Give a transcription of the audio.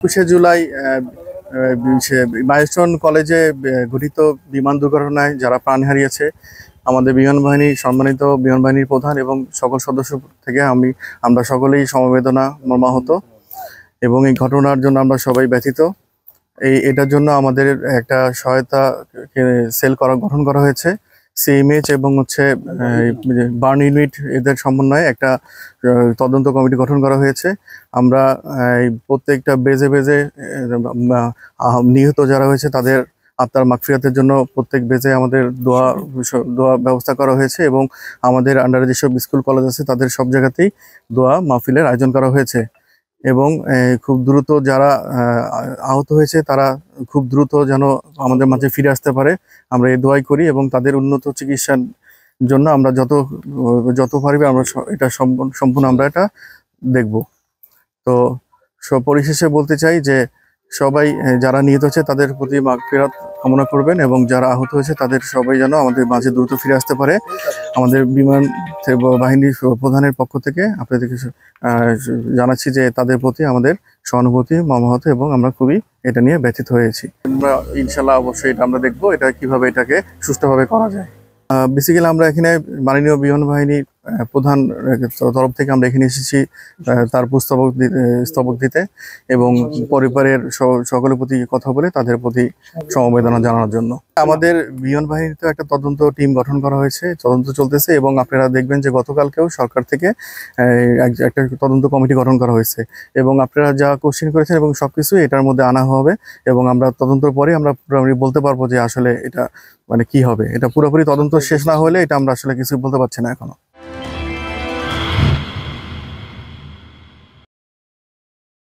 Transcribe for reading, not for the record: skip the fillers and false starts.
21শে July milestone কলেজে ঘটিত বিমান দুর্ঘটনায় যারা প্রাণ হারিয়েছে আমাদের বিমান বাহিনী সম্মানিত বিমান বাহিনীর প্রধান এবং সকল সদস্য থেকে আমরা সকলেই সমবেদনা মর্মাহত এবং এই ঘটনার জন্য আমরা সবাই ব্যথিত। এটার জন্য আমাদের একটা সহায়তা সেল গঠন করা হয়েছে। সিএমএইচ এবং বার্ন ইউনিট এদের সমন্বয়ে একটা তদন্ত কমিটি গঠন করা হয়েছে। আমরা প্রত্যেকটা বেজে বেজে নিহত যারা হয়েছে তাদের আত্মার মাগফিরাতের জন্য প্রত্যেক বেজে আমাদের দোয়া ব্যবস্থা করা হয়েছে এবং আমাদের আন্ডারে যেসব স্কুল কলেজ আছে তাদের সব জায়গাতেই দোয়া মাহফিলের আয়োজন করা হয়েছে এবং খুব দ্রুত যারা আহত হয়েছে তারা খুব দ্রুত যেন আমাদের মাঝে ফিরে আসতে পারে আমরা এই দোয়াই করি এবং তাদের উন্নত চিকিৎসার জন্য আমরা যত পারবে আমরা এটা সম্পূর্ণ আমরা এটা দেখব। তো পরিশেষে বলতে চাই যে সবাই যারা নিহত হয়েছে তাদের প্রতি মাগফিরাত কামনা করবেন এবং যারা আহত হয়েছে তাদের সবাই যেন আমাদের মাঝে দ্রুত ফিরে আসতে পারে। আমাদের বিমান বাহিনীর প্রধানের পক্ষ থেকে আপনাদেরকে জানাচ্ছি যে তাদের প্রতি আমাদের সহানুভূতি মর্মাহত এবং আমরা খুবই এটা নিয়ে ব্যথিত হয়েছি। আমরা ইনশাল্লাহ অবশ্যই এটা আমরা দেখবো এটা কিভাবে এটাকে সুস্থভাবে করা যায়। বেসিক্যালি আমরা এখানে মাননীয় বিমান বাহিনী প্রধান তরফ থেকে আমরা এখানে এসেছি তার স্তবক দিতে এবং পরিবারের সকলের প্রতি কথা বলে তাদের প্রতি সমবেদনা জানানোর জন্য। আমাদের বিমান বাহিনীতে একটা তদন্ত টিম গঠন করা হয়েছে, তদন্ত চলতেছে এবং আপনারা দেখবেন যে গতকালকেও সরকার থেকে একটা তদন্ত কমিটি গঠন করা হয়েছে এবং আপনারা যা কোশ্চেন করেছেন এবং সবকিছু এটার মধ্যে আনা হবে এবং আমরা তদন্তের পরে আমরা বলতে পারবো যে আসলে এটা মানে কি হবে। এটা পুরোপুরি তদন্ত শেষ না হলে এটা আমরা আসলে কিছু বলতে পারছি না এখনো।